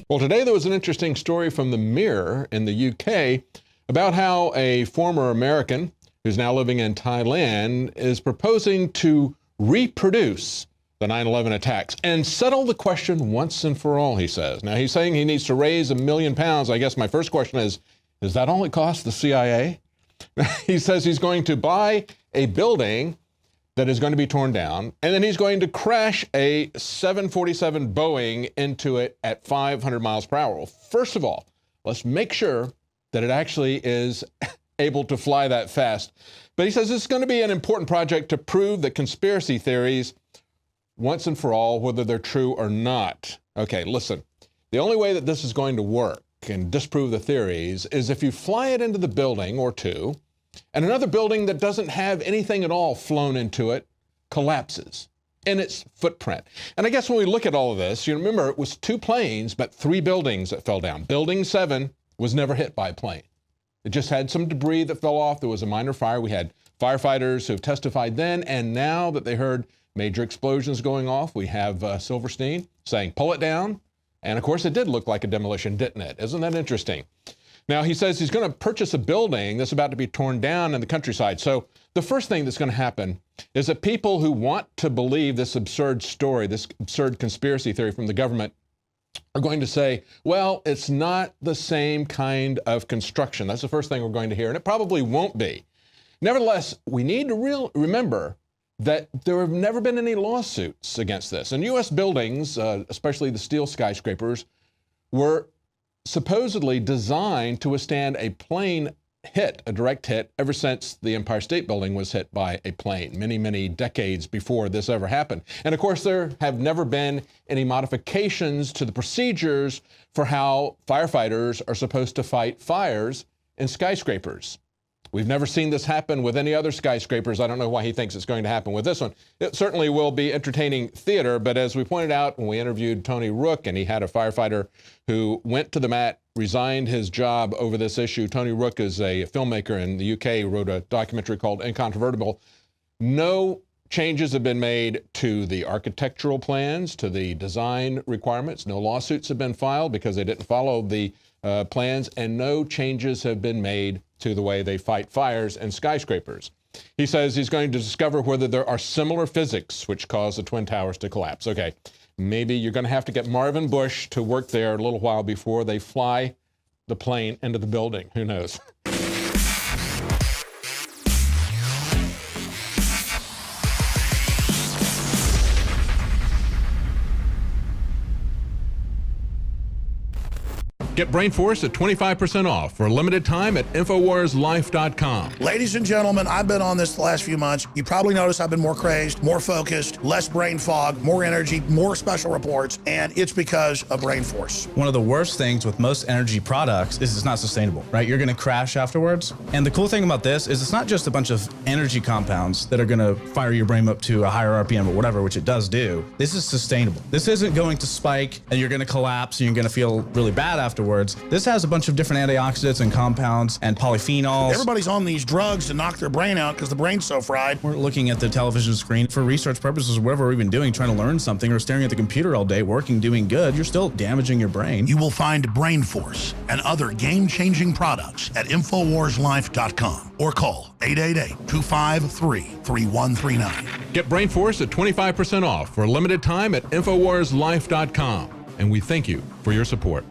Well, today there was an interesting story from the Mirror in the UK about how a former American who's now living in Thailand is proposing to reproduce the 9/11 attacks and settle the question once and for all, he says. Now, he's saying he needs to raise £1 million. I guess my first question is that all it costs the CIA? He says he's going to buy a building that is going to be torn down, and then he's going to crash a 747 Boeing into it at 500 miles per hour. Well, first of all, let's make sure that it actually is able to fly that fast. But he says it's going to be an important project to prove the conspiracy theories once and for all, whether they're true or not. Okay, listen, the only way that this is going to work and disprove the theories is if you fly it into the building or two, and another building that doesn't have anything at all flown into it collapses in its footprint. And I guess when we look at all of this, you remember it was 2 planes, but 3 buildings that fell down. Building 7 was never hit by a plane. It just had some debris that fell off. There was a minor fire. We had firefighters who have testified then, and now that they heard major explosions going off, we have Silverstein saying, pull it down. And of course, it did look like a demolition, didn't it? Isn't that interesting? Now, he says he's going to purchase a building that's about to be torn down in the countryside. So the first thing that's going to happen is that people who want to believe this absurd story, this absurd conspiracy theory from the government, are going to say, well, it's not the same kind of construction. That's the first thing we're going to hear, and it probably won't be. Nevertheless, we need to remember that there have never been any lawsuits against this. And U.S. buildings, especially the steel skyscrapers, were supposedly designed to withstand a plane hit, a direct hit, ever since the Empire State Building was hit by a plane, many, many decades before this ever happened. And of course, there have never been any modifications to the procedures for how firefighters are supposed to fight fires in skyscrapers. We've never seen this happen with any other skyscrapers. I don't know why he thinks it's going to happen with this one. It certainly will be entertaining theater, but as we pointed out when we interviewed Tony Rook, and he had a firefighter who went to the mat, resigned his job over this issue. Tony Rook is a filmmaker in the UK, wrote a documentary called Incontrovertible. No changes have been made to the architectural plans, to the design requirements. No lawsuits have been filed because they didn't follow the plans, and no changes have been made to the way they fight fires in skyscrapers. He says he's going to discover whether there are similar physics which cause the Twin Towers to collapse. Okay, maybe you're going to have to get Marvin Bush to work there a little while before they fly the plane into the building. Who knows? Get Brainforce at 25% off for a limited time at InfoWarsLife.com. Ladies and gentlemen, I've been on this the last few months. You probably noticed I've been more crazed, more focused, less brain fog, more energy, more special reports, and it's because of Brainforce. One of the worst things with most energy products is it's not sustainable, right? You're gonna crash afterwards. And the cool thing about this is it's not just a bunch of energy compounds that are gonna fire your brain up to a higher RPM or whatever, which it does do. This is sustainable. This isn't going to spike and you're gonna collapse and you're gonna feel really bad afterwards. This has a bunch of different antioxidants and compounds and polyphenols. Everybody's on these drugs to knock their brain out because the brain's so fried. We're looking at the television screen for research purposes or whatever we're even doing, trying to learn something, or staring at the computer all day, working, doing good. You're still damaging your brain. You will find Brainforce and other game-changing products at InfoWarsLife.com or call 888-253-3139. Get Brainforce at 25% off for a limited time at InfoWarsLife.com. And we thank you for your support.